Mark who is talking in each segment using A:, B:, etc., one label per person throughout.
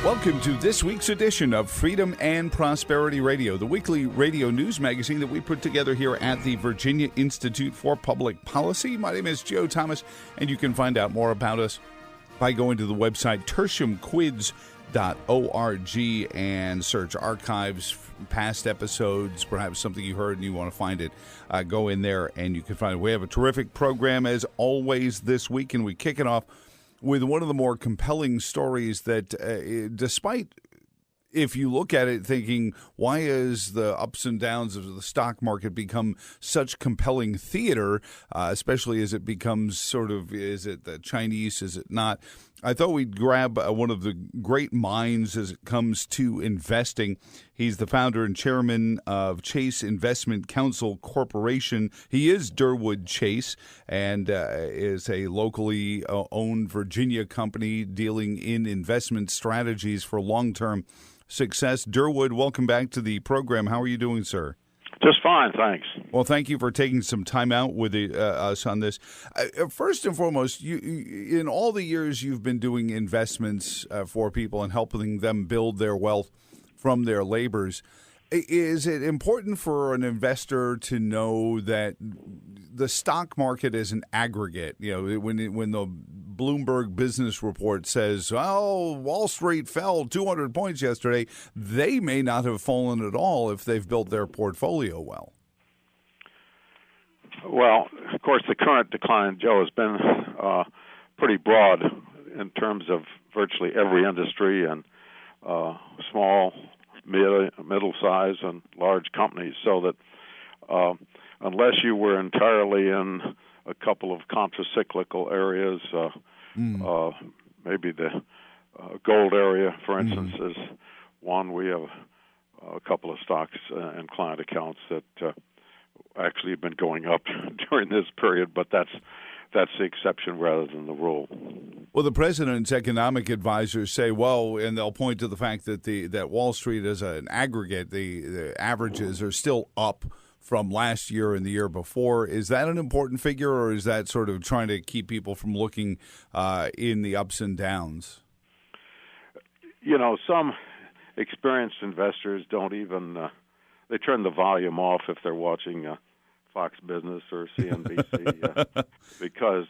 A: Welcome to this week's edition of Freedom and Prosperity Radio, the weekly radio news magazine that we put together here at the Virginia Institute for Public Policy. My name is Joe Thomas, and you can find out more about us by going to the website tertiumquids.org and search archives, past episodes, perhaps something you heard and you want to find it. Go in there and you can find it. We have a terrific program as always this week, and we kick it off with one of the more compelling stories that, despite, if you look at it thinking, why is the ups and downs of the stock market become such compelling theater, especially as it becomes sort of, is it the Chinese, is it not? I thought we'd grab one of the great minds as it comes to investing. He's the founder and chairman of Chase Investment Counsel Corporation. He is Derwood Chase and is a locally owned Virginia company dealing in investment strategies for long-term success. Derwood, welcome back to the program. How are you doing, sir?
B: Just fine, thanks.
A: Well, thank you for taking some time out with us on this. First and foremost, you in all the years you've been doing investments for people and helping them build their wealth from their labors, is it important for an investor to know that the stock market is an aggregate? You know, when the Bloomberg Business Report says, oh, Wall Street fell 200 points yesterday, they may not have fallen at all if they've built their portfolio well.
B: Well, of course, the current decline, Joe, has been pretty broad in terms of virtually every industry and small, middle-size, and large companies, so that unless you were entirely in a couple of contracyclical areas, maybe the gold area, for instance, is one. We have a couple of stocks and client accounts that actually have been going up during this period, but that's the exception rather than the rule.
A: Well, the president's economic advisors say, well, and they'll point to the fact that that Wall Street as an aggregate, the averages are still up from last year and the year before. Is that an important figure, or is that sort of trying to keep people from looking in the ups and downs?
B: You know, some experienced investors don't even, they turn the volume off if they're watching Fox Business or CNBC because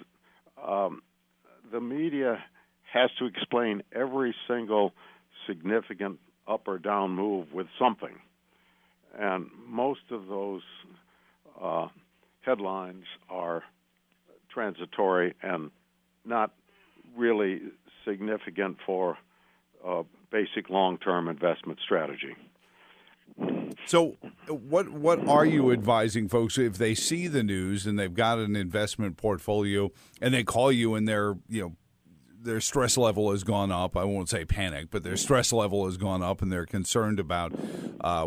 B: the media has to explain every single significant up or down move with something. And most of those headlines are transitory and not really significant for basic long-term investment strategy.
A: So what are you advising folks if they see the news and they've got an investment portfolio and they call you and their stress level has gone up? I won't say panic, but their stress level has gone up and they're concerned about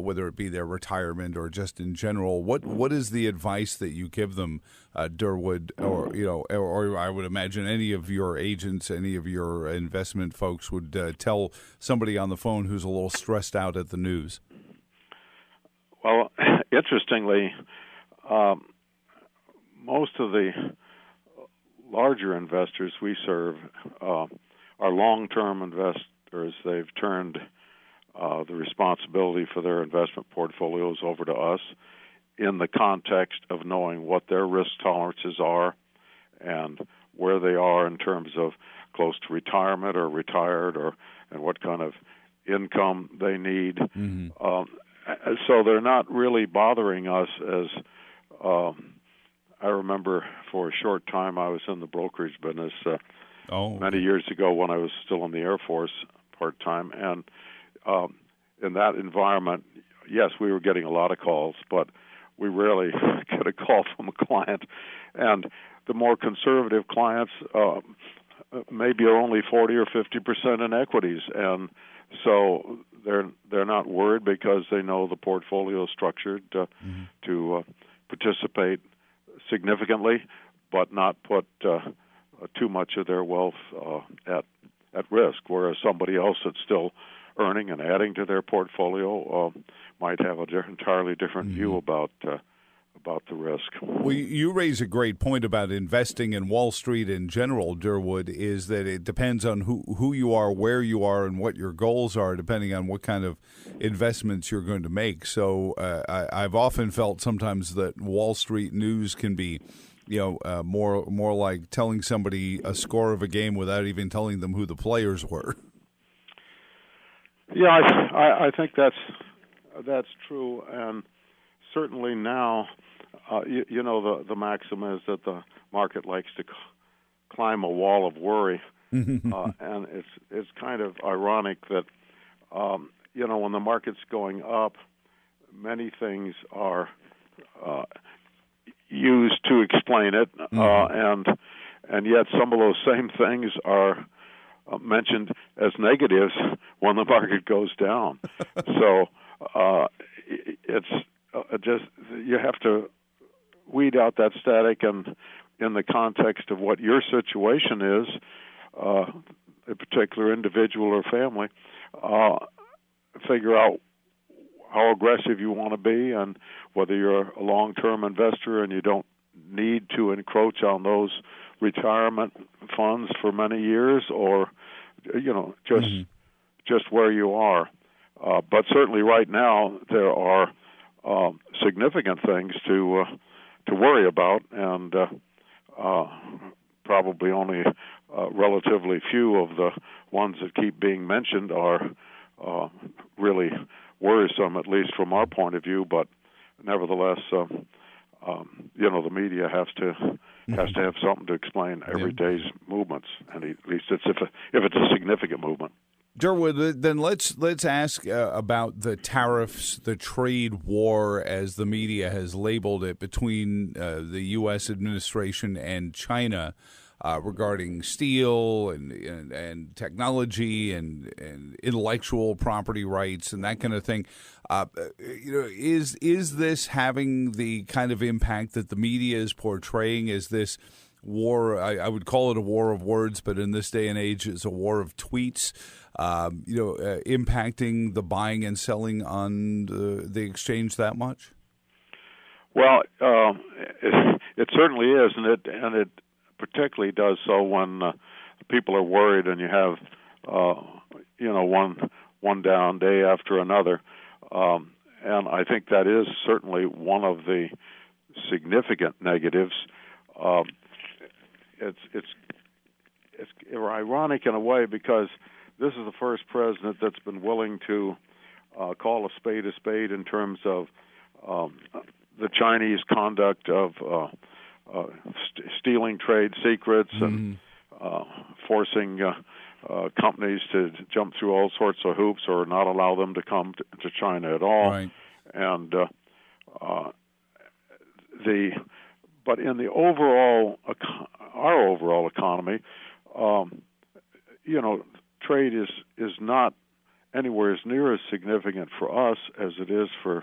A: whether it be their retirement or just in general. What is the advice that you give them, Derwood, or I would imagine any of your agents, any of your investment folks would tell somebody on the phone who's a little stressed out at the news?
B: Well, interestingly, most of the larger investors we serve are long-term investors. They've turned the responsibility for their investment portfolios over to us in the context of knowing what their risk tolerances are and where they are in terms of close to retirement or retired and what kind of income they need. So they're not really bothering us as I remember for a short time I was in the brokerage business many years ago when I was still in the Air Force part-time. And in that environment, yes, we were getting a lot of calls, but we rarely get a call from a client. And the more conservative clients maybe are only 40 or 50% in equities. And so they're not worried because they know the portfolio is structured to participate significantly, but not put too much of their wealth at risk. Whereas somebody else that's still earning and adding to their portfolio might have an entirely different view about about the risk.
A: Well, you raise a great point about investing in Wall Street in general, Derwood, is that it depends on who you are, where you are, and what your goals are, depending on what kind of investments you're going to make. So I've often felt sometimes that Wall Street news can be, more like telling somebody a score of a game without even telling them who the players were.
B: Yeah, I think that's true, and certainly now, the maxim is that the market likes to climb a wall of worry, and it's kind of ironic that when the market's going up, many things are used to explain it, and yet some of those same things are mentioned as negatives when the market goes down. So it's just you have to weed out that static, and in the context of what your situation is, a particular individual or family, figure out how aggressive you want to be, and whether you're a long-term investor and you don't need to encroach on those retirement funds for many years, or just where you are. But certainly right now there are significant things to worry about, and probably only relatively few of the ones that keep being mentioned are really worrisome, at least from our point of view. But nevertheless, the media has to have something to explain every day's movements, and at least if it's a significant movement.
A: Derwood, then let's ask about the tariffs, the trade war, as the media has labeled it, between the U.S. administration and China regarding steel and technology and intellectual property rights and that kind of thing. Is this having the kind of impact that the media is portraying? Is this war? I would call it a war of words, but in this day and age, it's a war of tweets. Impacting the buying and selling on the exchange that much? Well,
B: it certainly is, and it particularly does so when people are worried, and you have one down day after another, and I think that is certainly one of the significant negatives. It's ironic in a way, because this is the first president that's been willing to call a spade in terms of the Chinese conduct of stealing trade secrets and forcing companies to jump through all sorts of hoops or not allow them to come to China at all.
A: Right.
B: And but in the overall our overall economy, trade is not anywhere as near as significant for us as it is for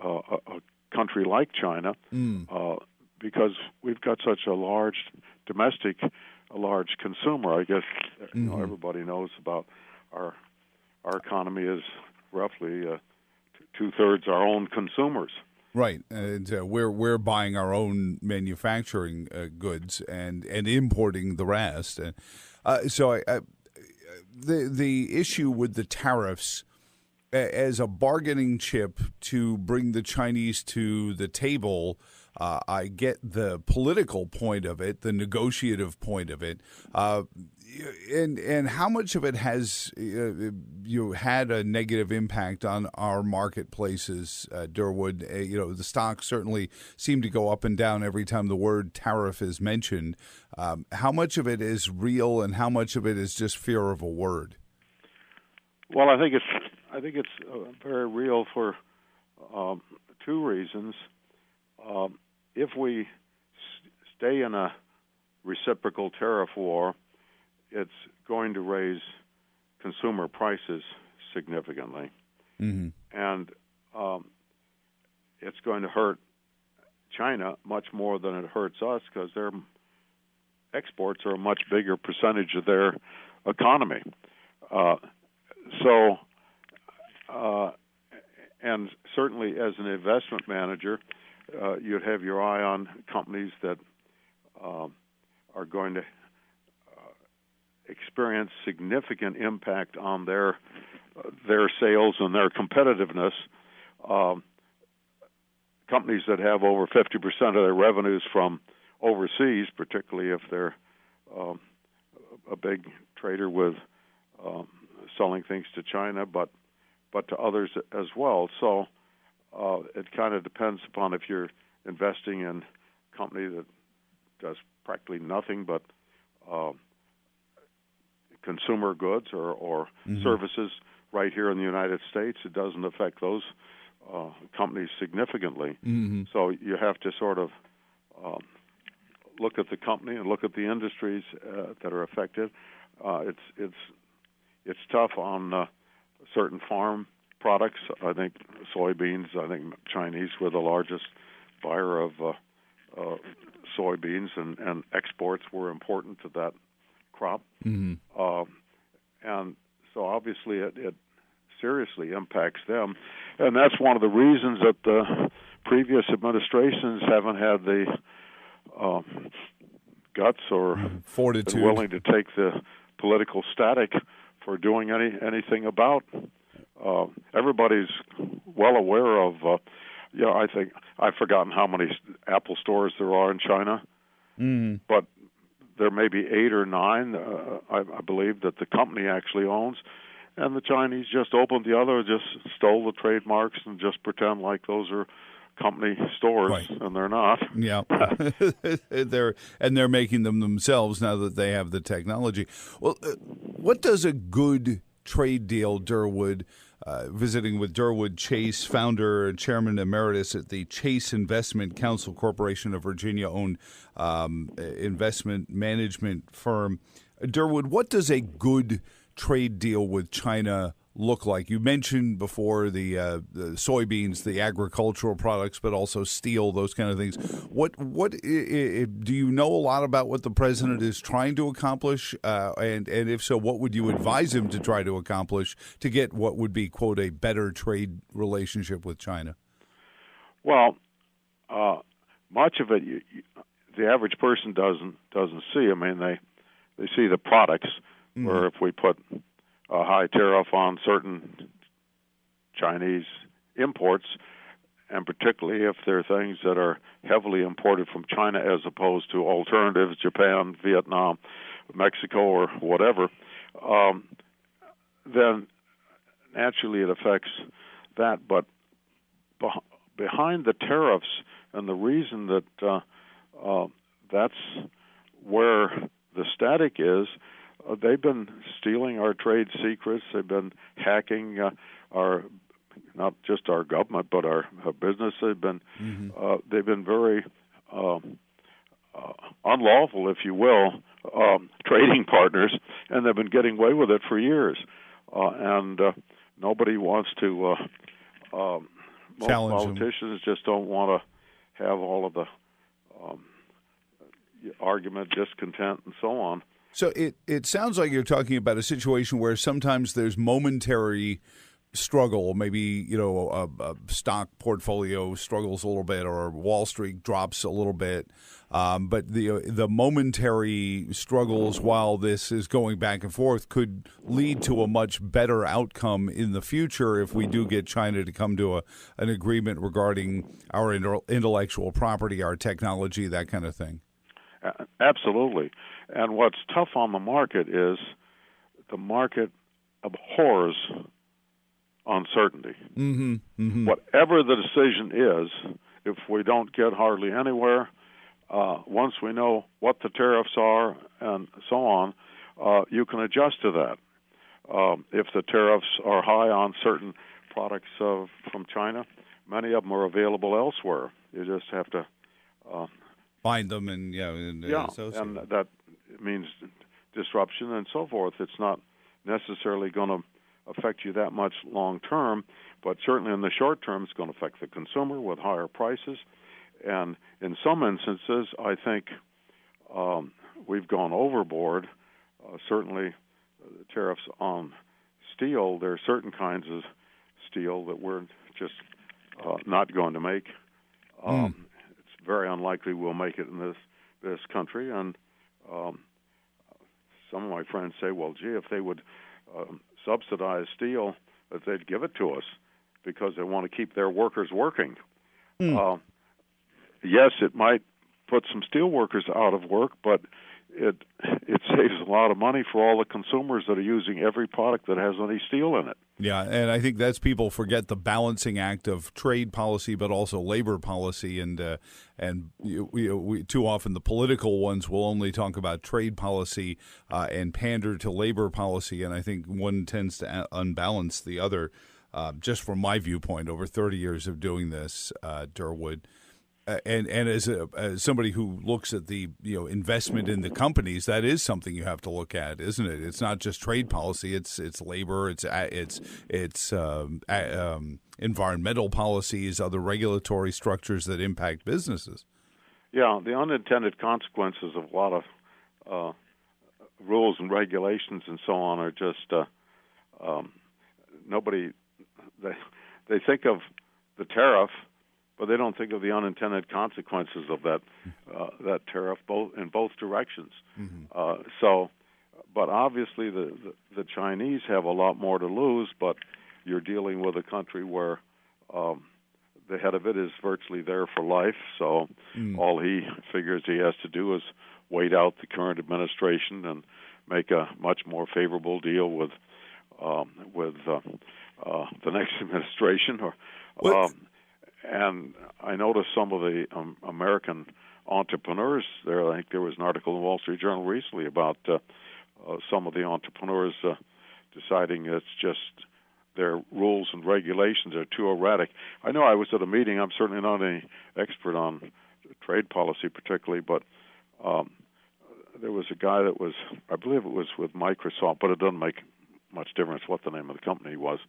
B: a country like China, because we've got such a large consumer. I guess everybody knows about our economy is roughly 2/3 our own consumers.
A: Right, and we're buying our own manufacturing goods and importing the rest. So the issue with the tariffs as a bargaining chip to bring the Chinese to the table, I get the political point of it, the negotiative point of it, and how much of it has had a negative impact on our marketplaces, Derwood? The stocks certainly seem to go up and down every time the word tariff is mentioned. How much of it is real, and how much of it is just fear of a word?
B: Well, I think it's very real for two reasons. If we stay in a reciprocal tariff war, it's going to raise consumer prices significantly, and it's going to hurt China much more than it hurts us, because their exports are a much bigger percentage of their economy. And certainly as an investment manager, you'd have your eye on companies that are going to experience significant impact on their sales and their competitiveness. Companies that have over 50% of their revenues from overseas, particularly if they're a big trader with selling things to China, but to others as well. So it kind of depends upon if you're investing in a company that does practically nothing but consumer goods or services right here in the United States. It doesn't affect those companies significantly. So you have to sort of look at the company and look at the industries that are affected. It's tough on certain farm products. I think soybeans. I think Chinese were the largest buyer of soybeans, and exports were important to that crop. And so obviously it seriously impacts them, and that's one of the reasons that the previous administrations haven't had the guts or
A: fortitude,
B: been willing to take the political static for doing anything about. Everybody's well aware of. I think I've forgotten how many Apple stores there are in China, but there may be 8 or 9. I believe that the company actually owns. And the Chinese just opened the other, just stole the trademarks and just pretend like those are company stores,
A: right.
B: And they're not.
A: Yeah, they're making them themselves now that they have the technology. Well, what does a good trade deal, Derwood? Visiting with Derwood Chase, founder and chairman emeritus at the Chase Investment Counsel Corporation of Virginia-owned investment management firm. Derwood, what does a good trade deal with China look like? You mentioned before the soybeans, the agricultural products, but also steel, those kind of things. What do you know a lot about what the president is trying to accomplish? And if so, what would you advise him to try to accomplish to get what would be, quote, a better trade relationship with China?
B: Well, much of it the average person doesn't see. I mean, they see the products. Where if we put a high tariff on certain Chinese imports, and particularly if they're things that are heavily imported from China as opposed to alternatives, Japan, Vietnam, Mexico, or whatever, then naturally it affects that. But behind the tariffs, and the reason that that's where the static is, they've been stealing our trade secrets. They've been hacking our, not just our government, but our business. They've been very unlawful, if you will, trading partners, and they've been getting away with it for years. And nobody wants to. Most politicians just don't want to have all of the argument, discontent, and so on.
A: So it sounds like you're talking about a situation where sometimes there's momentary struggle. Maybe, a stock portfolio struggles a little bit or Wall Street drops a little bit. But the momentary struggles while this is going back and forth could lead to a much better outcome in the future if we do get China to come to an agreement regarding our intellectual property, our technology, that kind of thing.
B: Absolutely. And what's tough on the market is the market abhors uncertainty. Whatever the decision is, if we don't get hardly anywhere, once we know what the tariffs are and so on, you can adjust to that. If the tariffs are high on certain products from China, many of them are available elsewhere. You just have to
A: find them and
B: and that means disruption and so forth. It's not necessarily going to affect you that much long term, but certainly in the short term, it's going to affect the consumer with higher prices. And in some instances, I think we've gone overboard. Certainly, tariffs on steel. There are certain kinds of steel that we're just not going to make It's very unlikely we'll make it in this country. And some of my friends say, well, gee, if they would subsidize steel, that they'd give it to us because they want to keep their workers working. Yes, it might put some steel workers out of work, but it saves a lot of money for all the consumers that are using every product that has any steel in it.
A: Yeah, and I think that's people forget the balancing act of trade policy, but also labor policy, and we too often the political ones will only talk about trade policy and pander to labor policy, and I think one tends to unbalance the other. Just from my viewpoint, over 30 years of doing this, Derwood. And as somebody who looks at the investment in the companies, that is something you have to look at, isn't it? It's not just trade policy; it's labor, it's environmental policies, other regulatory structures that impact businesses.
B: Yeah, the unintended consequences of a lot of rules and regulations and so on are just nobody. They think of the tariff, but they don't think of the unintended consequences of that tariff in both directions. But obviously the Chinese have a lot more to lose. But you're dealing with a country where the head of it is virtually there for life. So all he figures he has to do is wait out the current administration and make a much more favorable deal with the next administration. And I noticed some of the American entrepreneurs there. I think there was an article in the Wall Street Journal recently about some of the entrepreneurs deciding it's just their rules and regulations are too erratic. I know I was at a meeting. I'm certainly not any expert on trade policy particularly, but there was a guy that was, I believe it was with Microsoft, but it doesn't make much difference what the name of the company was.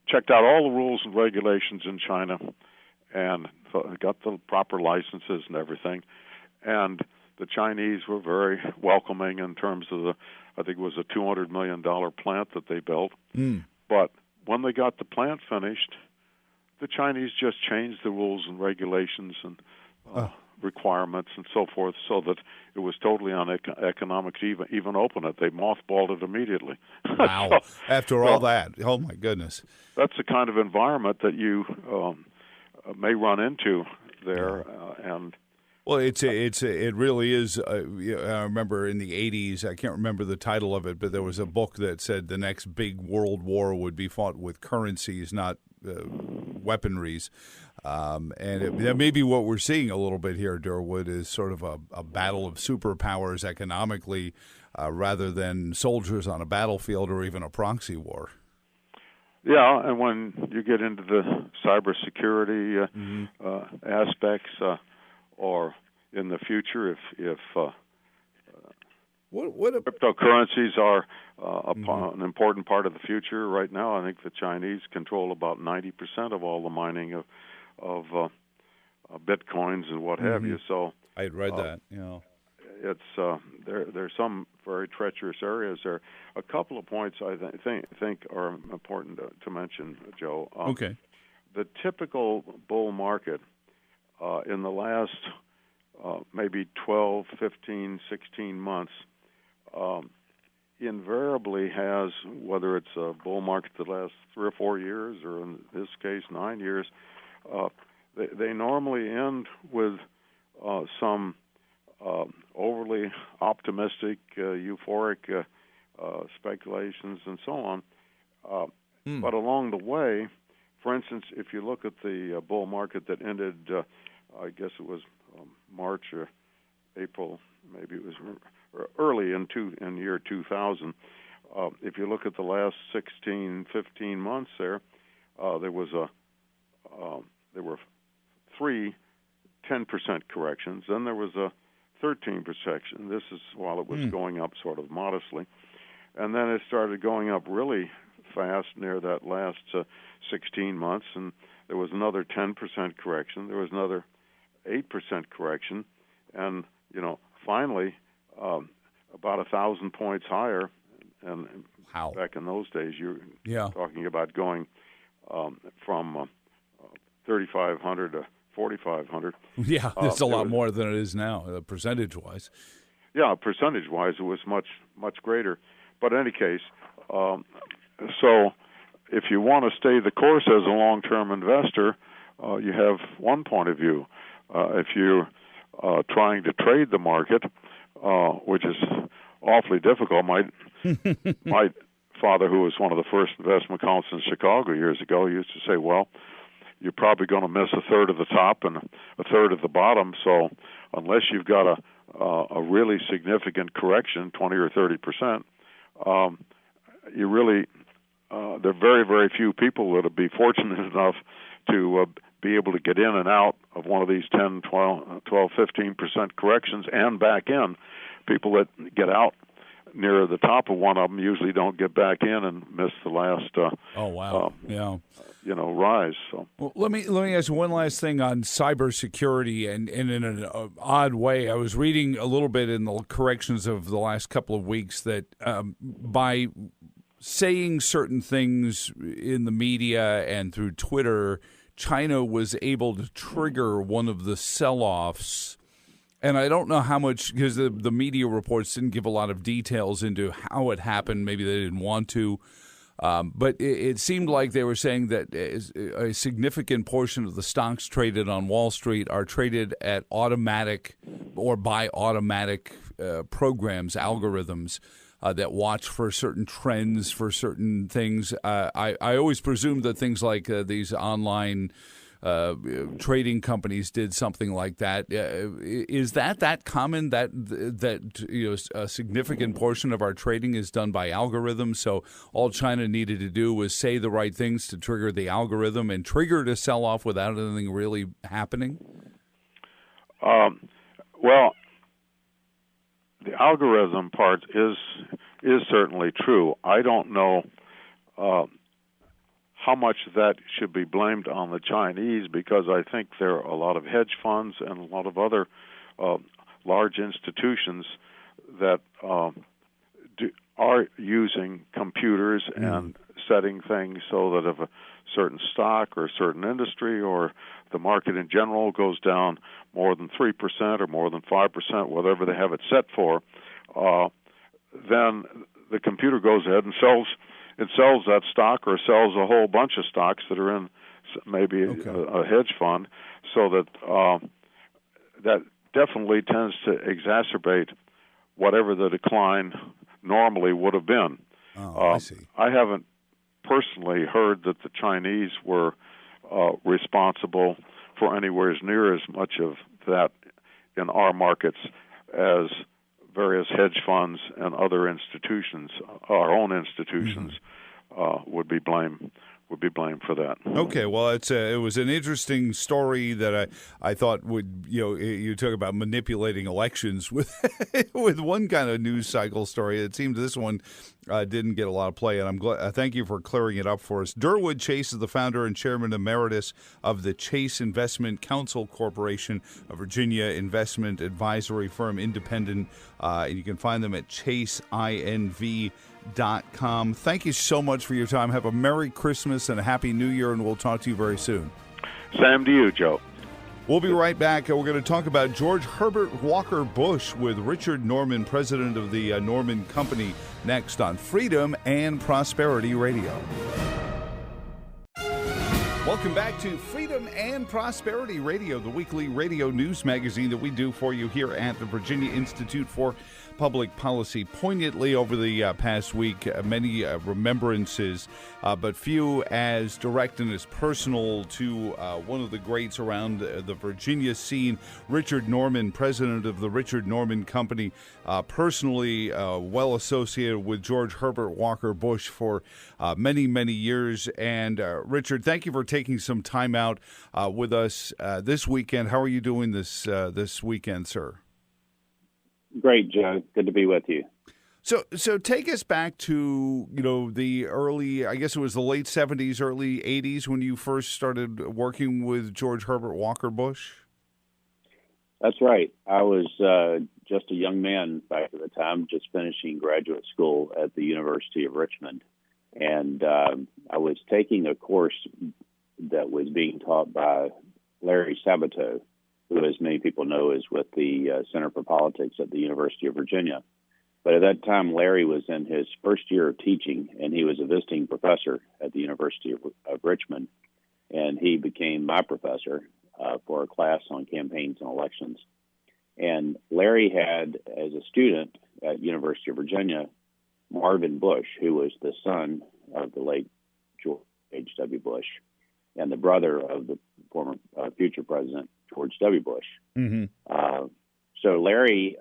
B: Checked out all the rules and regulations in China and got the proper licenses and everything. And the Chinese were very welcoming in terms of I think it was a $200 million plant that they built. But when they got the plant finished, the Chinese just changed the rules and regulations and requirements and so forth, so that it was totally uneconomic to even open it. They mothballed it immediately.
A: Wow! After all that, oh my goodness!
B: That's the kind of environment that you may run into there, and.
A: Well, it really is. I remember in the 80s, I can't remember the title of it, but there was a book that said the next big world war would be fought with currencies, not weaponries. And maybe what we're seeing a little bit here, Derwood, is sort of a battle of superpowers economically rather than soldiers on a battlefield or even a proxy war.
B: Yeah, and when you get into the cybersecurity aspects, or in the future, if cryptocurrencies are an important part of the future right now, I think the Chinese control about 90% of all the mining of bitcoins and what have you. So
A: I had read that. Yeah,
B: it's there's some very treacherous areas there. A couple of points I think are important to mention, Joe.
A: Okay. The
B: typical bull market. In the last maybe 12, 15, 16 months, invariably has, whether it's a bull market that lasts 3 or 4 years, or in this case 9 years, they normally end with some overly optimistic, euphoric speculations and so on. But along the way, for instance, if you look at the bull market that ended, I guess it was March or April, maybe it was early in year 2000. If you look at the last 16, 15 months there were 3 10% corrections. Then there was a 13% correction. This is while it was going up sort of modestly. And then it started going up really fast near that last 16 months, and there was another 10% correction. There was another 8% correction, and finally, about 1,000 points higher. And back in those days, you're talking about going from 3,500 to 4,500.
A: Yeah, it's a lot more than it is now, percentage-wise.
B: Yeah, percentage-wise, it was much greater. But in any case, so if you want to stay the course as a long-term investor, you have one point of view. If you're trying to trade the market, which is awfully difficult, my father, who was one of the first investment counsels in Chicago years ago, used to say, well, you're probably going to miss a third of the top and a third of the bottom, so unless you've got a really significant correction, 20 or 30%, you really there are very, very few people that would be fortunate enough to be able to get in and out of one of these 10, 12, 15% corrections and back in. People that get out near the top of one of them usually don't get back in and miss the last rise. So
A: let me ask you one last thing on cybersecurity, and in an odd way, I was reading a little bit in the corrections of the last couple of weeks that by saying certain things in the media and through Twitter, China was able to trigger one of the sell-offs. And I don't know how much, because the media reports didn't give a lot of details into how it happened. Maybe they didn't want to. But it seemed like they were saying that a significant portion of the stocks traded on Wall Street are traded at automatic or by automatic programs, algorithms that watch for certain trends, for certain things. I always presumed that things like these online trading companies did something like that. Is that common? That a significant portion of our trading is done by algorithms. So all China needed to do was say the right things to trigger the algorithm and trigger to sell off without anything really happening.
B: Well, the algorithm part is certainly true. I don't know how much of that should be blamed on the Chinese, because I think there are a lot of hedge funds and a lot of other large institutions that are using computers and setting things so that if a certain stock or a certain industry or the market in general goes down more than 3% or more than 5%, whatever they have it set for, then the computer goes ahead and sells that stock or sells a whole bunch of stocks that are in maybe a hedge fund, so that that definitely tends to exacerbate whatever the decline normally would have been.
A: I see.
B: I haven't personally heard that the Chinese were responsible for anywhere near as much of that in our markets as various hedge funds and other institutions, our own institutions, would be blamed for that.
A: Okay, well, it was an interesting story that I thought would, you talk about manipulating elections with with one kind of news cycle story. It seemed this one didn't get a lot of play, and I'm glad. Thank you for clearing it up for us. Derwood Chase is the founder and chairman emeritus of the Chase Investment Counsel Corporation, a Virginia investment advisory firm, independent, and you can find them at ChaseINV.com. Thank you so much for your time. Have a Merry Christmas and a Happy New Year, and we'll talk to you very soon.
B: Same to you, Joe.
A: We'll be right back. We're going to talk about George Herbert Walker Bush with Richard Norman, president of the Norman Company, next on Freedom and Prosperity Radio. Welcome back to Freedom and Prosperity Radio, the weekly radio news magazine that we do for you here at the Virginia Institute for Public Policy. Poignantly over the past week, many remembrances, but few as direct and as personal to one of the greats around the Virginia scene, Richard Norman, president of the Richard Norman Company, personally well associated with George Herbert Walker Bush for many, many years. And Richard, thank you for taking some time out with us this weekend. How are you doing this weekend, sir?
C: Great, Joe. Good to be with you.
A: So take us back to, the early, I guess it was the late 70s, early 80s when you first started working with George Herbert Walker Bush?
C: That's right. I was just a young man back at the time, just finishing graduate school at the University of Richmond. And I was taking a course that was being taught by Larry Sabato, who, as many people know, is with the Center for Politics at the University of Virginia. But at that time, Larry was in his first year of teaching, and he was a visiting professor at the University of Richmond. And he became my professor for a class on campaigns and elections. And Larry had, as a student at University of Virginia, Marvin Bush, who was the son of the late George H.W. Bush and the brother of the former future president, George W. Bush. Mm-hmm. So Larry,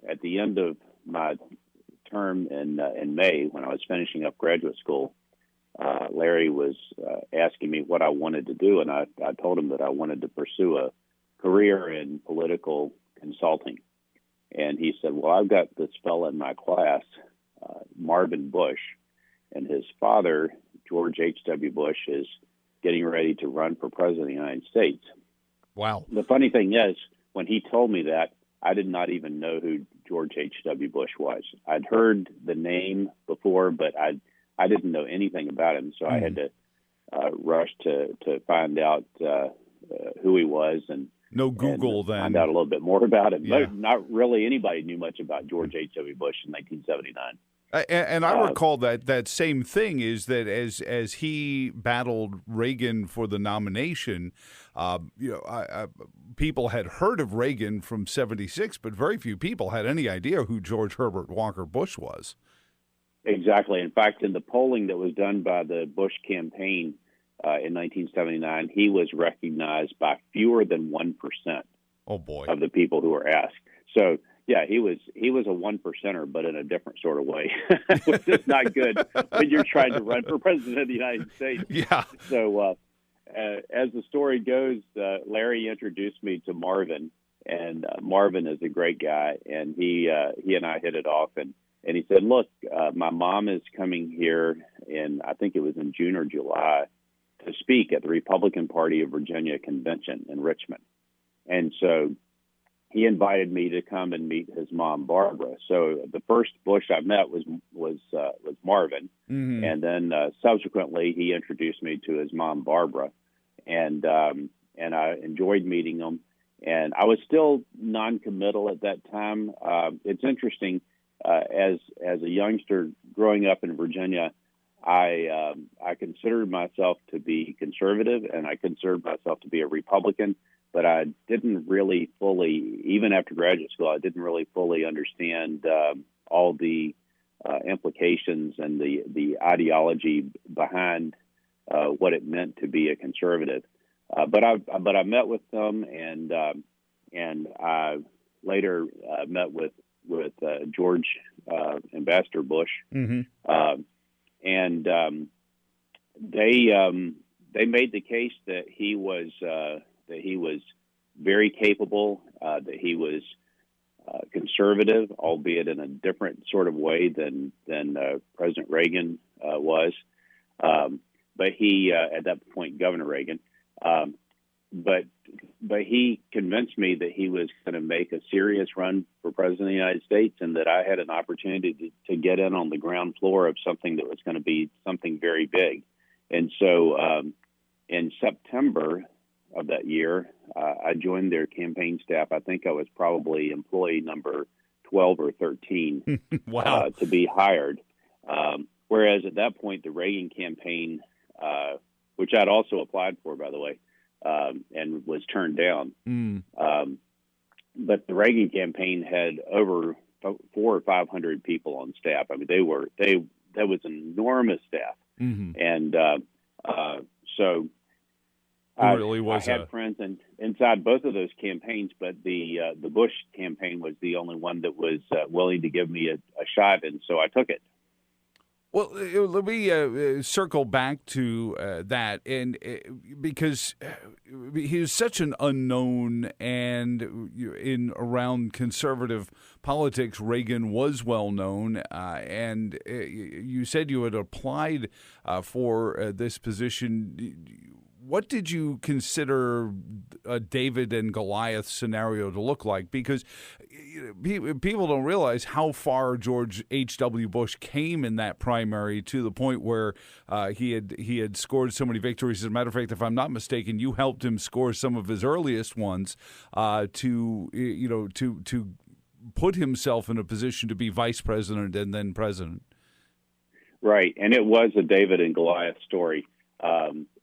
C: at the end of my term in May, when I was finishing up graduate school, Larry was asking me what I wanted to do, and I told him that I wanted to pursue a career in political consulting. And he said, well, I've got this fellow in my class, Marvin Bush, and his father, George H.W. Bush, is getting ready to run for president of the United States.
A: Wow.
C: The funny thing is, when he told me that, I did not even know who George H.W. Bush was. I'd heard the name before, but I didn't know anything about him, so I had to rush to find out who he was and
A: then
C: find out a little bit more about him.
A: Yeah.
C: But not really anybody knew much about George H.W. Bush in 1979.
A: And I recall that same thing is that as he battled Reagan for the nomination, people had heard of Reagan from '76, but very few people had any idea who George Herbert Walker Bush was.
C: Exactly. In fact, in the polling that was done by the Bush campaign in 1979, he was recognized by fewer than 1%.
A: Oh boy!
C: Of the people who were asked. So. Yeah, he was a one percenter, but in a different sort of way, which is not good when you're trying to run for president of the United States.
A: Yeah.
C: So as the story goes, Larry introduced me to Marvin, and Marvin is a great guy, and he and I hit it off, and he said, look, my mom is coming here I think it was in June or July, to speak at the Republican Party of Virginia convention in Richmond. And so he invited me to come and meet his mom, Barbara. So the first Bush I met was Marvin, mm-hmm. and then subsequently he introduced me to his mom, Barbara, and I enjoyed meeting them. And I was still non-committal at that time. It's interesting, as a youngster growing up in Virginia, I considered myself to be conservative, and I considered myself to be a Republican. But I didn't really fully, even after graduate school, I didn't really fully understand all the implications and the ideology behind what it meant to be a conservative. But I met with them, and I later met with George Ambassador Bush, mm-hmm. And they made the case that he was very capable, that he was conservative, albeit in a different sort of way than President Reagan was. But he, at that point, Governor Reagan, but he convinced me that he was going to make a serious run for president of the United States, and that I had an opportunity to get in on the ground floor of something that was going to be something very big. And so in September of that year, I joined their campaign staff. I think I was probably employee number 12 or 13
A: wow.
C: To be hired. Whereas at that point, the Reagan campaign, which I'd also applied for, by the way, and was turned down. But the Reagan campaign had over 400 or 500 people on staff. I mean, that was an enormous staff. Mm-hmm. And so I had friends inside both of those campaigns, but the Bush campaign was the only one that was willing to give me a shot, and so I took it.
A: Well, let me circle back to that, and because he was such an unknown, and in around conservative politics, Reagan was well known, and you said you had applied for this position. what did you consider a David and Goliath scenario to look like? Because people don't realize how far George H.W. Bush came in that primary, to the point where he had scored so many victories. As a matter of fact, if I'm not mistaken, you helped him score some of his earliest ones to put himself in a position to be vice president and then president.
C: Right, and it was a David and Goliath story.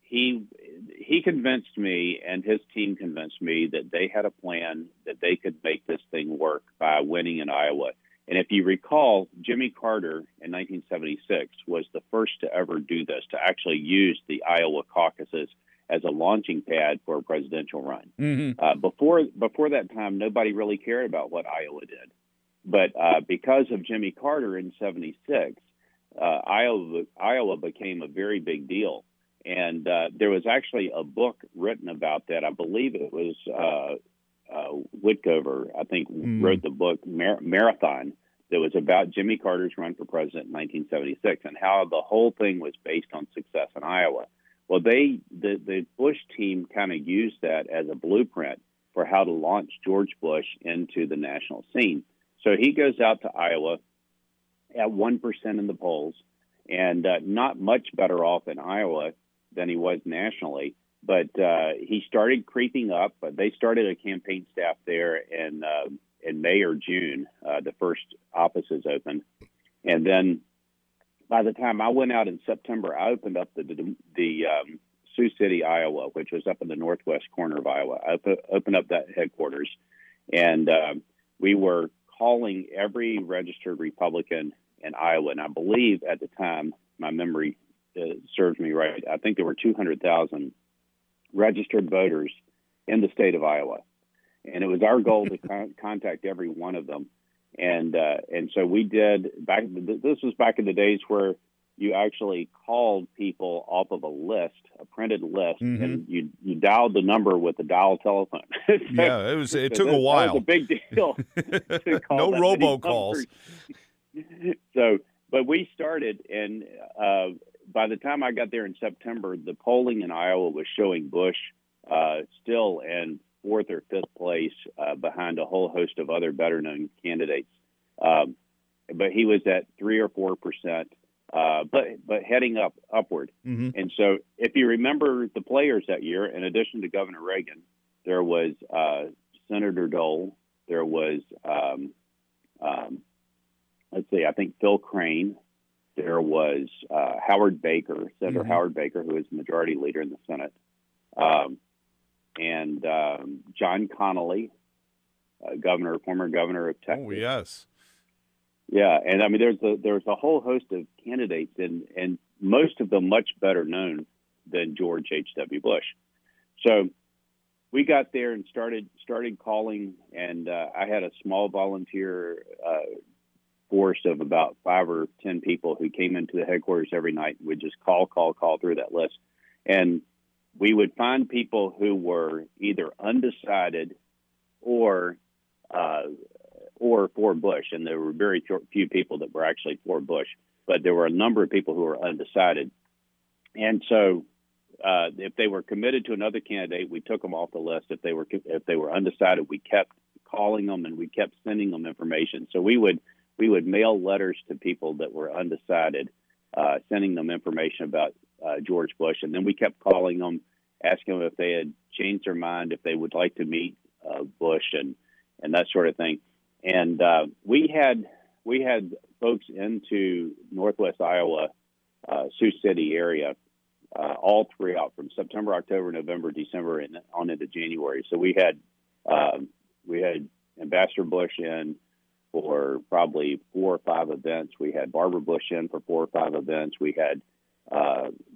C: He convinced me, and his team convinced me, that they had a plan that they could make this thing work by winning in Iowa. And if you recall, Jimmy Carter in 1976 was the first to ever do this, to actually use the Iowa caucuses as a launching pad for a presidential run. Mm-hmm. Before that time, nobody really cared about what Iowa did. But because of Jimmy Carter in 76, Iowa became a very big deal. And there was actually a book written about that. I believe it was Wickover, I think, wrote the book Marathon, that was about Jimmy Carter's run for president in 1976 and how the whole thing was based on success in Iowa. Well, the Bush team kind of used that as a blueprint for how to launch George Bush into the national scene. So he goes out to Iowa at 1% in the polls, and not much better off in Iowa than he was nationally. But he started creeping up. They started a campaign staff there in May or June. The first offices opened. And then by the time I went out in September, I opened up the Sioux City, Iowa, which was up in the northwest corner of Iowa. I opened up that headquarters. And we were calling every registered Republican in Iowa. And I believe at the time, my memory serves me right, I think there were 200,000 registered voters in the state of Iowa. And it was our goal to contact every one of them. And so we did. This was back in the days where you actually called people off of a list, a printed list, mm-hmm. and you dialed the number with the dial telephone.
A: Yeah, it took a while.
C: That was a big deal. To call
A: no robocalls.
C: So, but we started, and by the time I got there in September, the polling in Iowa was showing Bush still in fourth or fifth place behind a whole host of other better-known candidates. But he was at 3 or 4%, but heading upward. Mm-hmm. And so if you remember the players that year, in addition to Governor Reagan, there was Senator Dole, there was, I think Phil Crane, there was Howard Baker, Senator mm-hmm. Howard Baker, who is the majority leader in the Senate, and John Connolly, former governor of Texas.
A: Oh, yes.
C: Yeah, and I mean, there's a whole host of candidates, and most of them much better known than George H.W. Bush. So we got there and started calling, and I had a small volunteer force of about 5 or 10 people who came into the headquarters every night. We'd just call through that list, and we would find people who were either undecided or for Bush, and there were very few people that were actually for Bush, but there were a number of people who were undecided. And so if they were committed to another candidate, we took them off the list. If they were undecided, we kept calling them and we kept sending them information. So we would mail letters to people that were undecided, sending them information about George Bush, and then we kept calling them, asking them if they had changed their mind, if they would like to meet Bush, and that sort of thing. And we had folks into Northwest Iowa, Sioux City area, all throughout from September, October, November, December, and on into January. So we had Ambassador Bush in for probably 4 or 5 events. We had Barbara Bush in for 4 or 5 events. We had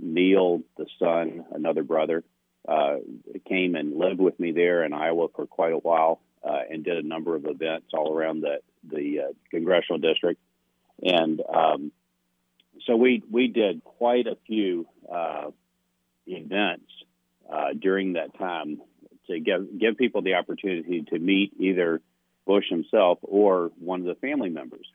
C: Neil, the son, another brother, came and lived with me there in Iowa for quite a while. And did a number of events all around the congressional district, and so we did quite a few events during that time to give people the opportunity to meet either Bush himself or one of the family members.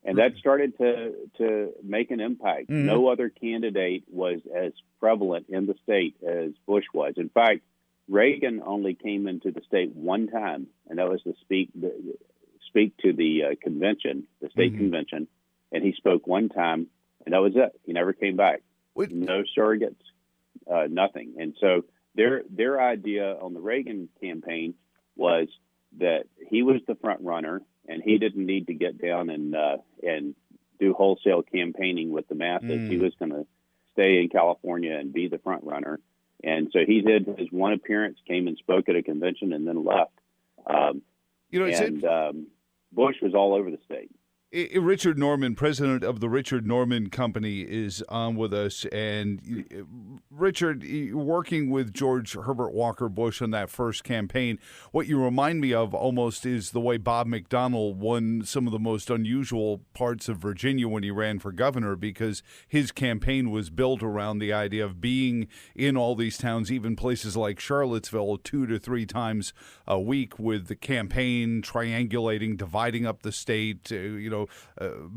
C: And that started to make an impact.
A: Mm-hmm.
C: No other candidate was as prevalent in the state as Bush was. In fact, Reagan only came into the state one time, and that was to speak to the convention, the state convention, and he spoke one time, and that was it. He never came back. No surrogates, nothing. And so their idea on the Reagan campaign was that he was the front runner, and he didn't need to get down and do wholesale campaigning with the masses. He was going to stay in California and be the front runner. And so he did his one appearance, came and spoke at a convention, and then left. Bush was all over the state.
A: Richard Norman, president of the Richard Norman Company, is on with us. And Richard, working with George Herbert Walker Bush on that first campaign, what you remind me of almost is the way Bob McDonnell won some of the most unusual parts of Virginia when he ran for governor, because his campaign was built around the idea of being in all these towns, even places like Charlottesville, 2 to 3 times a week, with the campaign triangulating, dividing up the state,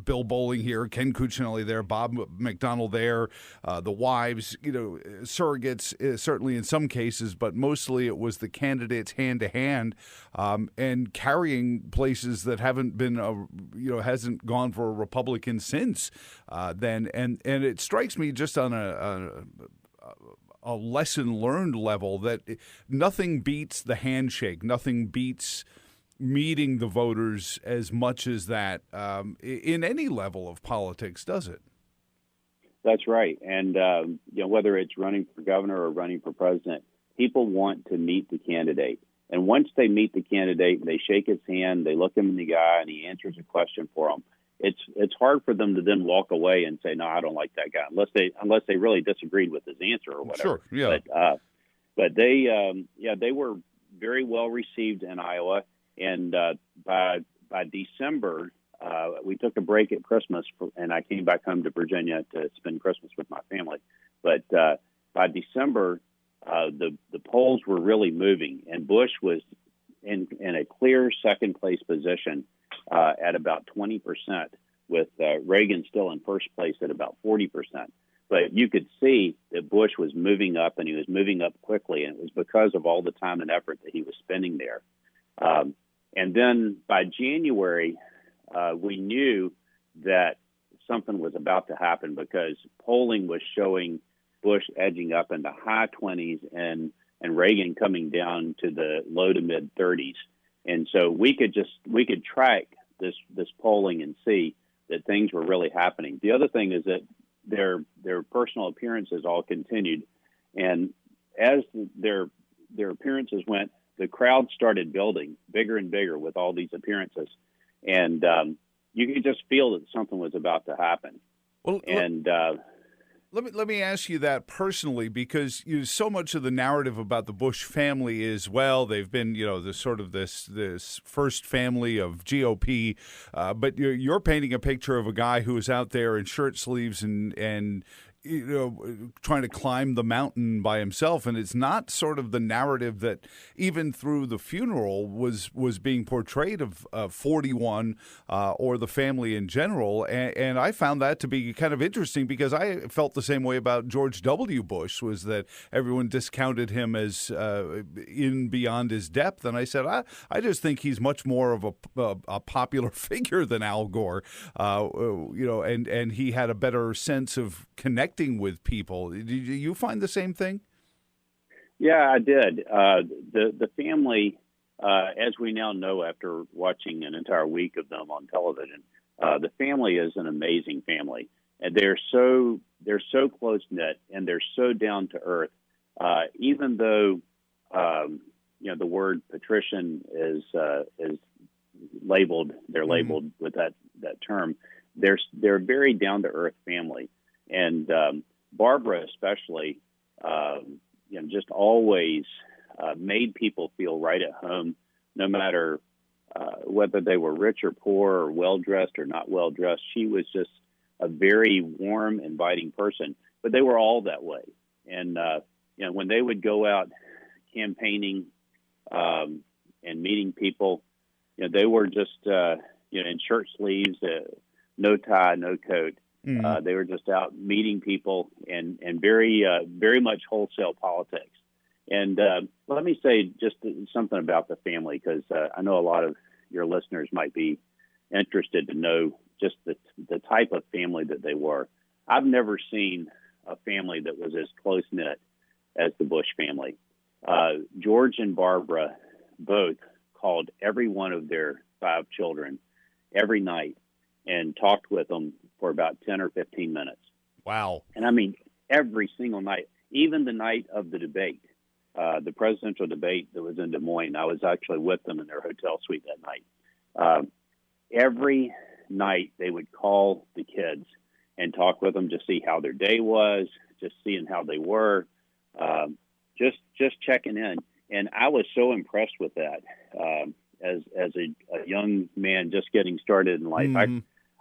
A: Bill Bowling here, Ken Cuccinelli there, Bob McDonnell there, the wives, surrogates, certainly in some cases, but mostly it was the candidates hand to hand, and carrying places that haven't been, hasn't gone for a Republican since then. And it strikes me just on a lesson learned level that nothing beats the handshake, nothing beats meeting the voters as much as that in any level of politics, does it?
C: That's right. And, whether it's running for governor or running for president, people want to meet the candidate. And once they meet the candidate, they shake his hand, they look him in the eye, and he answers a question for them. It's hard for them to then walk away and say, no, I don't like that guy, unless they really disagreed with his answer or whatever.
A: Sure, yeah.
C: But they were very well received in Iowa. And by December, we took a break at Christmas, and I came back home to Virginia to spend Christmas with my family. But by December, the polls were really moving, and Bush was in a clear second-place position at about 20%, with Reagan still in first place at about 40%. But you could see that Bush was moving up, and he was moving up quickly, and it was because of all the time and effort that he was spending there. And then by January, we knew that something was about to happen, because polling was showing Bush edging up in the high 20s and Reagan coming down to the low to mid 30s. And so we could track this polling and see that things were really happening. The other thing is that their personal appearances all continued, and as their appearances went, the crowd started building bigger and bigger with all these appearances, and you could just feel that something was about to happen.
A: Well, let me ask you that personally, because so much of the narrative about the Bush family is, well, they've been the sort of this first family of GOP, but you're painting a picture of a guy who is out there in shirt sleeves and trying to climb the mountain by himself. And it's not sort of the narrative that even through the funeral was being portrayed of 41 or the family in general. And I found that to be kind of interesting, because I felt the same way about George W. Bush, was that everyone discounted him as in beyond his depth. And I said, I just think he's much more of a popular figure than Al Gore, and he had a better sense of connecting with people. Did you find the same thing?
C: Yeah, I did. The family, as we now know after watching an entire week of them on television, the family is an amazing family, and they're so close knit, and they're so down to earth. Even though the word patrician is labeled, they're labeled with that term. They're a very down to earth family. And Barbara especially, just always made people feel right at home, no matter whether they were rich or poor or well-dressed or not well-dressed. She was just a very warm, inviting person. But they were all that way. And, when they would go out campaigning and meeting people, they were just, in shirt sleeves, no tie, no coat.
A: Mm-hmm.
C: They were just out meeting people and very much wholesale politics. And let me say just something about the family, because I know a lot of your listeners might be interested to know just the type of family that they were. I've never seen a family that was as close-knit as the Bush family. George and Barbara both called every one of their 5 children every night and talked with them for about 10 or 15 minutes.
A: Wow.
C: And I mean, every single night, even the night of the debate, the presidential debate that was in Des Moines, I was actually with them in their hotel suite that night. Every night they would call the kids and talk with them to see how their day was, just seeing how they were, just checking in. And I was so impressed with that as a young man just getting started in life.
A: Mm-hmm.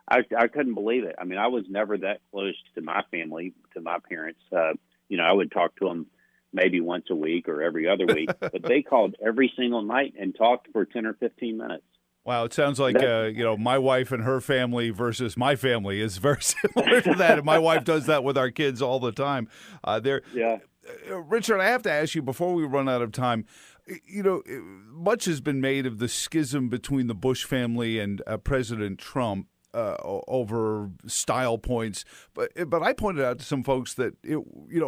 C: I couldn't believe it. I mean, I was never that close to my family, to my parents. I would talk to them maybe once a week or every other week, but they called every single night and talked for 10 or 15 minutes.
A: Wow, it sounds like my wife and her family versus my family is very similar to that, and my wife does that with our kids all the time.
C: Yeah.
A: Richard, I have to ask you before we run out of time. Much has been made of the schism between the Bush family and President Trump over style points, but I pointed out to some folks that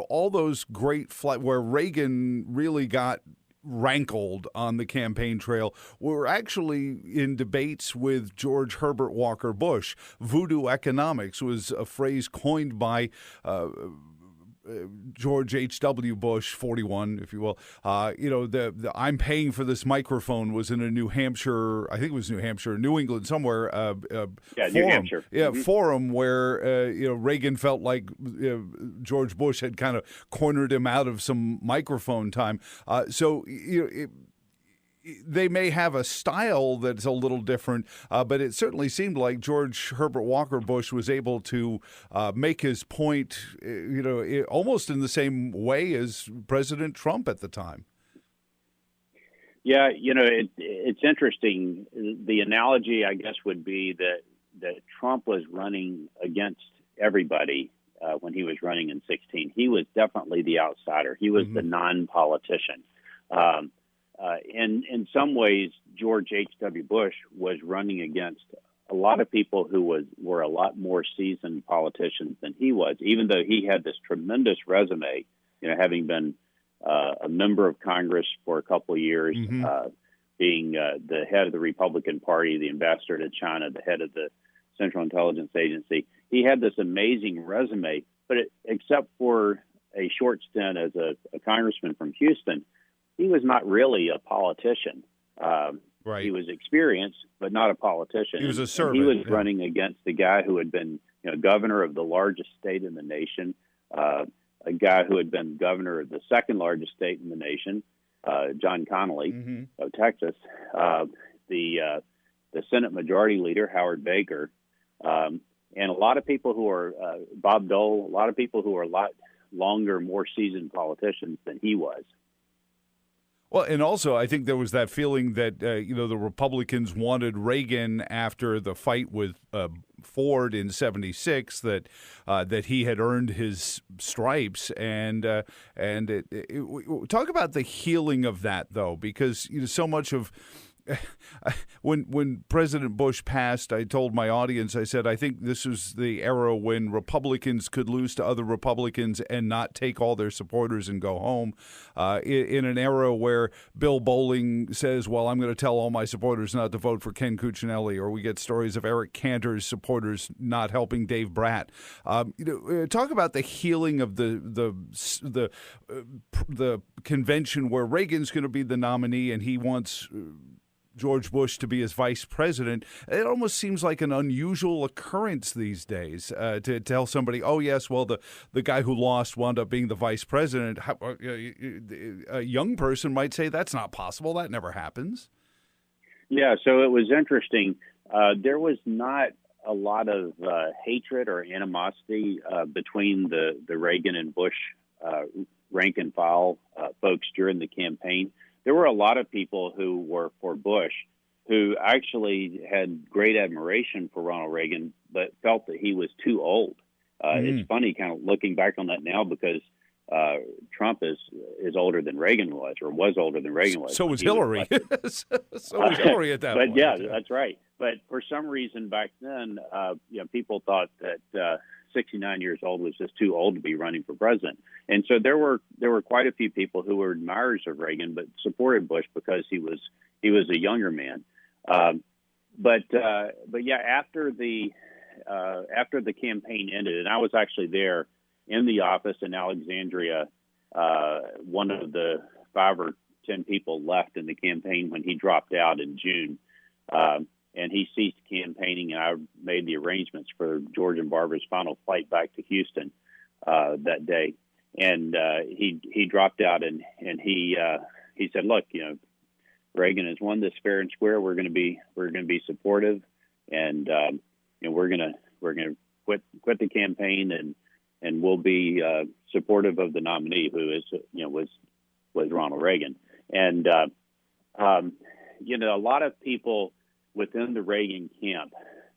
A: all those great where Reagan really got rankled on the campaign trail were actually in debates with George Herbert Walker Bush. Voodoo economics was a phrase coined by George H.W. Bush, 41, if you will. The I'm paying for this microphone was in a New Hampshire, I think it was New Hampshire, New England, somewhere. Forum,
C: New Hampshire.
A: Yeah,
C: mm-hmm.
A: Forum where, Reagan felt like George Bush had kind of cornered him out of some microphone time. They may have a style that's a little different, but it certainly seemed like George Herbert Walker Bush was able to make his point, almost in the same way as President Trump at the time.
C: Yeah, it's interesting. The analogy, I guess, would be that Trump was running against everybody when he was running in 2016. He was definitely the outsider. He was the non-politician. In some ways, George H.W. Bush was running against a lot of people who were a lot more seasoned politicians than he was, even though he had this tremendous resume, having been a member of Congress for a couple of years, being the head of the Republican Party, the ambassador to China, the head of the Central Intelligence Agency. He had this amazing resume, but except for a short stint as a congressman from Houston, he was not really a politician.
A: Right.
C: He was experienced, but not a politician.
A: He was a servant.
C: And he was running against the guy who had been, governor of the largest state in the nation, a guy who had been governor of the second largest state in the nation, John Connally of Texas, the Senate Majority Leader, Howard Baker, and a lot of people who are Bob Dole, a lot of people who are a lot longer, more seasoned politicians than he was.
A: Well, and also I think there was that feeling that, the Republicans wanted Reagan after the fight with Ford in '76, that he had earned his stripes. And talk about the healing of that, though, because so much of when President Bush passed, I told my audience, I said, I think this was the era when Republicans could lose to other Republicans and not take all their supporters and go home. In an era where Bill Bolling says, well, I'm going to tell all my supporters not to vote for Ken Cuccinelli, or we get stories of Eric Cantor's supporters not helping Dave Bratt. Talk about the healing of the convention where Reagan's going to be the nominee and he wants George Bush to be his vice president. It almost seems like an unusual occurrence these days to tell somebody, oh, yes, well, the guy who lost wound up being the vice president. A young person might say that's not possible. That never happens. Yeah,
C: so it was interesting. There was not a lot of hatred or animosity between the Reagan and Bush rank and file folks during the campaign. There were a lot of people who were for Bush who actually had great admiration for Ronald Reagan, but felt that he was too old. It's funny kind of looking back on that now because Trump is older than Reagan was, or was older than Reagan was.
A: So was Hillary. So was Hillary at that point.
C: But yeah, that's right. But for some reason back then, people thought that 69 years old was just too old to be running for president. And so there were quite a few people who were admirers of Reagan, but supported Bush because he was a younger man. But yeah, after the campaign ended, and I was actually there in the office in Alexandria, one of the 5 or 10 people left in the campaign when he dropped out in June. And he ceased campaigning, and I made the arrangements for George and Barbara's final flight back to Houston that day. And he dropped out, and he said, "Look, Reagan has won this fair and square. We're going to be supportive, and we're going to quit the campaign, and we'll be supportive of the nominee, who was Ronald Reagan." And a lot of people within the Reagan camp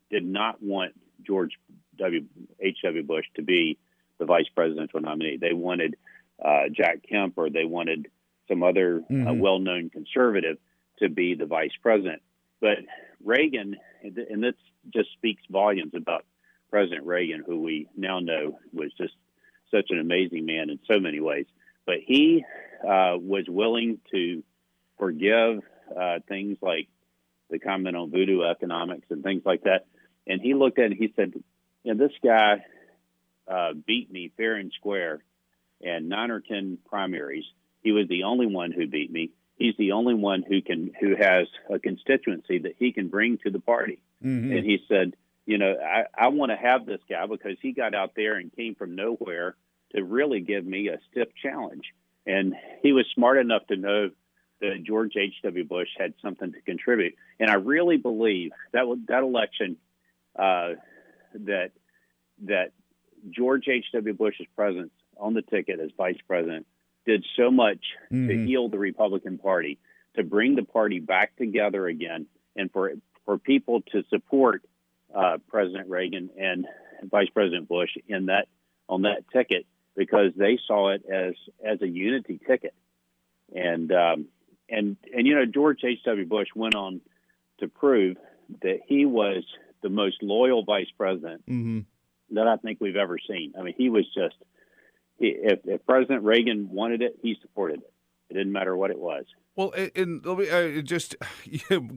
C: did not want George H.W. Bush to be the vice presidential nominee. They wanted Jack Kemp, or they wanted some other well-known conservative to be the vice president. But Reagan, and this just speaks volumes about President Reagan, who we now know was just such an amazing man in so many ways. But he was willing to forgive things like the comment on voodoo economics and things like that. And he looked at it and he said, this guy beat me fair and square in 9 or 10 primaries. He was the only one who beat me. He's the only one who has a constituency that he can bring to the party. And he said, I want to have this guy because he got out there and came from nowhere to really give me a stiff challenge. And he was smart enough to know that George H.W. Bush had something to contribute. And I really believe that election, that George H.W. Bush's presence on the ticket as vice president did so much to heal the Republican Party, to bring the party back together again, and for people to support President Reagan and Vice President Bush on that ticket, because they saw it as a unity ticket. And George H.W. Bush went on to prove that he was the most loyal vice president that I think we've ever seen. I mean, he was just, if President Reagan wanted it, he supported it. It didn't matter what it was.
A: Well, and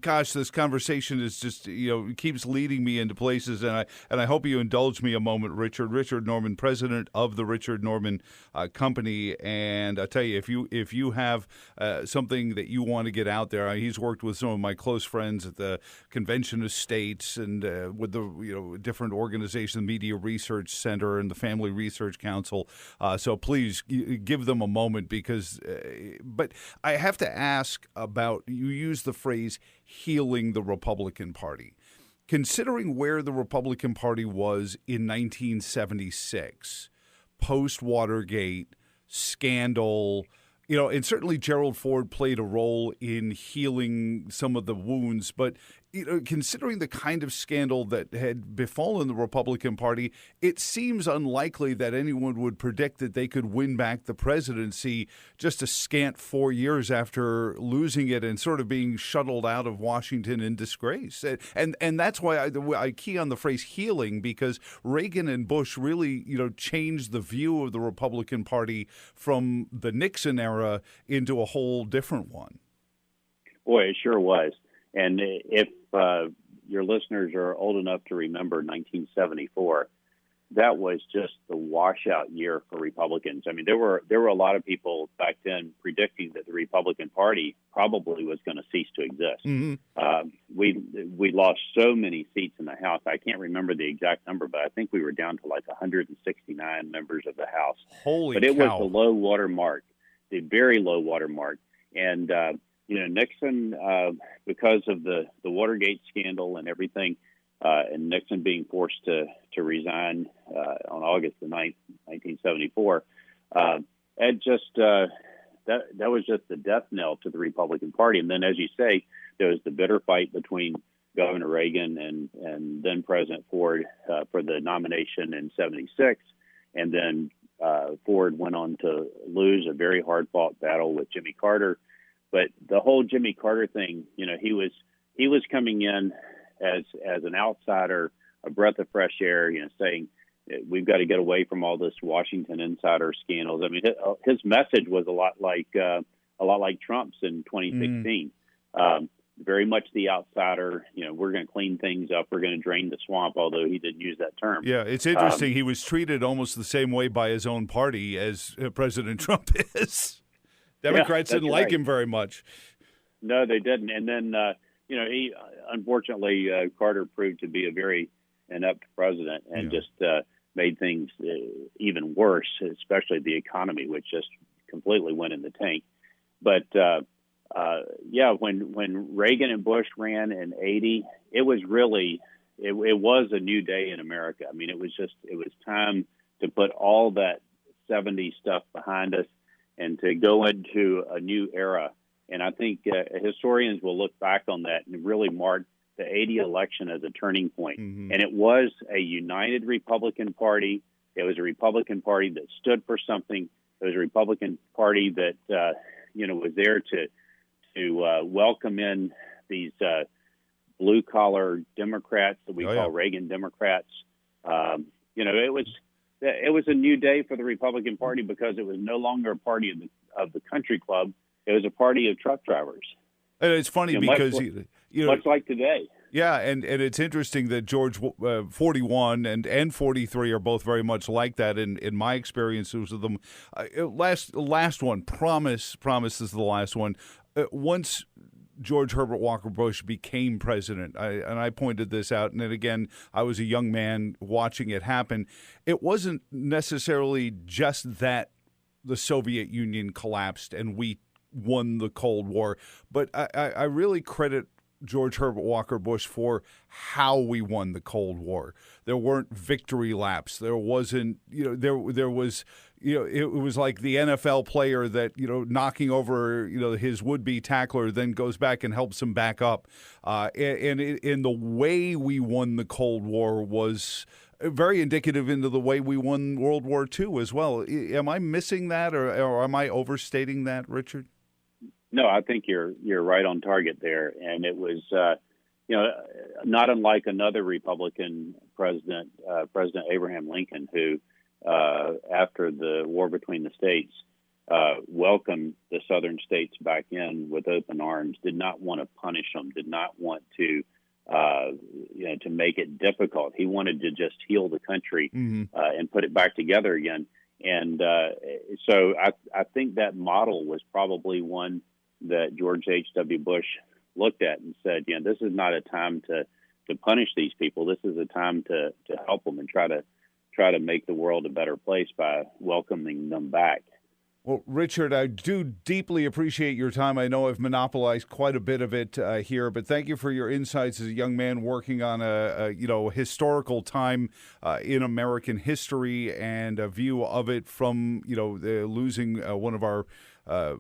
A: gosh, this conversation is just, keeps leading me into places, and I hope you indulge me a moment, Richard. Richard Norman, president of the Richard Norman Company, and I tell you, if you have something that you want to get out there, he's worked with some of my close friends at the Convention of States and with the different organizations, the Media Research Center and the Family Research Council. So please give them a moment, because, but I have to ask about, you use the phrase healing the Republican Party. Considering where the Republican Party was in 1976, post-Watergate, scandal, and certainly Gerald Ford played a role in healing some of the wounds, but considering the kind of scandal that had befallen the Republican Party, it seems unlikely that anyone would predict that they could win back the presidency just a scant 4 years after losing it and sort of being shuttled out of Washington in disgrace. And that's why I key on the phrase healing, because Reagan and Bush really, changed the view of the Republican Party from the Nixon era into a whole different one.
C: Boy, it sure was. And if your listeners are old enough to remember 1974, that was just the washout year for Republicans. I mean, there were a lot of people back then predicting that the Republican Party probably was going to cease to exist. We lost so many seats in the House. I can't remember the exact number, but I think we were down to like 169 members of the House.
A: Holy
C: cow. But it was the low water mark, the very low water mark. And Nixon, because of the Watergate scandal and everything, and Nixon being forced to resign on August the 9th, 1974, it just that was just the death knell to the Republican Party. And then, as you say, there was the bitter fight between Governor Reagan and then President Ford for the nomination in '76, and then Ford went on to lose a very hard-fought battle with Jimmy Carter. But the whole Jimmy Carter thing, he was coming in as an outsider, a breath of fresh air, saying we've got to get away from all this Washington insider scandals. I mean, his message was a lot like Trump's in 2016. Very much the outsider. We're going to clean things up. We're going to drain the swamp, although he didn't use that term.
A: Yeah, it's interesting. He was treated almost the same way by his own party as President Trump is. Democrats didn't like him very much.
C: No, they didn't. And then, he unfortunately, Carter proved to be a very inept president and just made things even worse, especially the economy, which just completely went in the tank. But when Reagan and Bush ran in '80, it was really it was a new day in America. I mean, it was time to put all that '70s stuff behind us and to go into a new era. And I think historians will look back on that and really mark the '80 election as a turning point. Mm-hmm. And it was a united Republican Party. It was a Republican Party that stood for something. It was a Republican Party that was there to welcome in these blue collar Democrats that we call Reagan Democrats. It was a new day for the Republican Party because it was no longer a party of the country club. It was a party of truck drivers.
A: And it's funny because
C: much like today.
A: Yeah, and it's interesting that George 41 and 43 are both very much like that. In my experiences with them, last one, Promise is the last one. Once George Herbert Walker Bush became president, I pointed this out, and then again, I was a young man watching it happen. It wasn't necessarily just that the Soviet Union collapsed and we won the Cold War, but I really credit George Herbert Walker Bush for how we won the Cold War. There weren't victory laps. There wasn't, there was, it was like the NFL player that, knocking over, his would-be tackler, then goes back and helps him back up. And the way we won the Cold War was very indicative into the way we won World War II as well. Am I missing that, or am I overstating that, Richard?
C: No, I think you're right on target there, and it was not unlike another Republican president, President Abraham Lincoln, who after the war between the states welcomed the southern states back in with open arms, did not want to punish them, did not want to to make it difficult. He wanted to just heal the country and put it back together again. And so I think that model was probably one that George H.W. Bush looked at and said, this is not a time to punish these people. This is a time to help them and try to make the world a better place by welcoming them back.
A: Well, Richard, I do deeply appreciate your time. I know I've monopolized quite a bit of it here, but thank you for your insights as a young man working on a historical time in American history and a view of it from losing one of our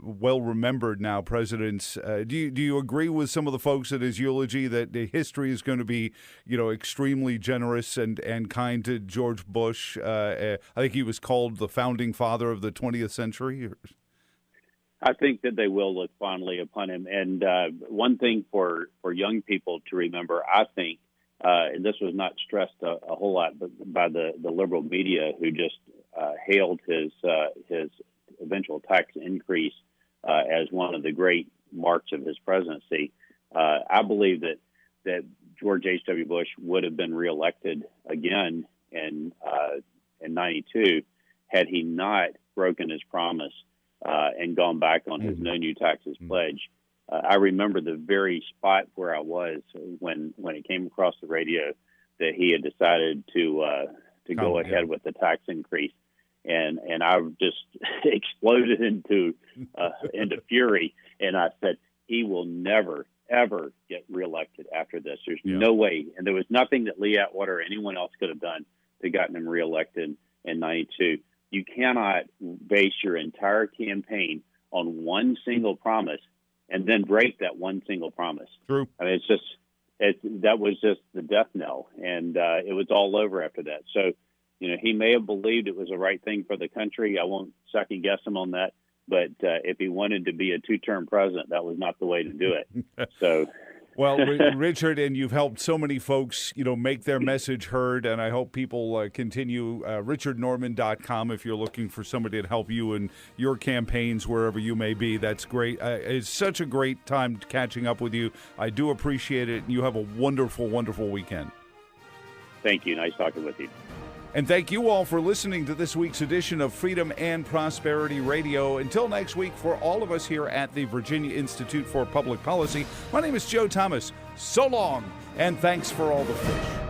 A: well-remembered now presidents. Do you agree with some of the folks at his eulogy that the history is going to be, extremely generous and kind to George Bush? I think he was called the founding father of the 20th century.
C: I think that they will look fondly upon him. And one thing for young people to remember, I think, and this was not stressed a whole lot by the liberal media, who just hailed his eventual tax increase as one of the great marks of his presidency. I believe that George H.W. Bush would have been reelected again in '92 had he not broken his promise and gone back on his no new taxes pledge. I remember the very spot where I was when it came across the radio that he had decided to go ahead with the tax increase. And I just exploded into fury, and I said, he will never, ever get reelected after this. There's no way. And there was nothing that Lee Atwater or anyone else could have done to gotten him reelected in '92. You cannot base your entire campaign on one single promise and then break that one single promise.
A: True.
C: I mean, that was just the death knell, and it was all over after that. So, he may have believed it was the right thing for the country. I won't second guess him on that. But if he wanted to be a two-term president, that was not the way to do it. So,
A: well, Richard, and you've helped so many folks, make their message heard, and I hope people continue. RichardNorman.com if you're looking for somebody to help you in your campaigns wherever you may be. That's great. It's such a great time catching up with you. I do appreciate it, and you have a wonderful, wonderful weekend.
C: Thank you. Nice talking with you.
A: And thank you all for listening to this week's edition of Freedom and Prosperity Radio. Until next week, for all of us here at the Virginia Institute for Public Policy, my name is Joe Thomas. So long, and thanks for all the fish.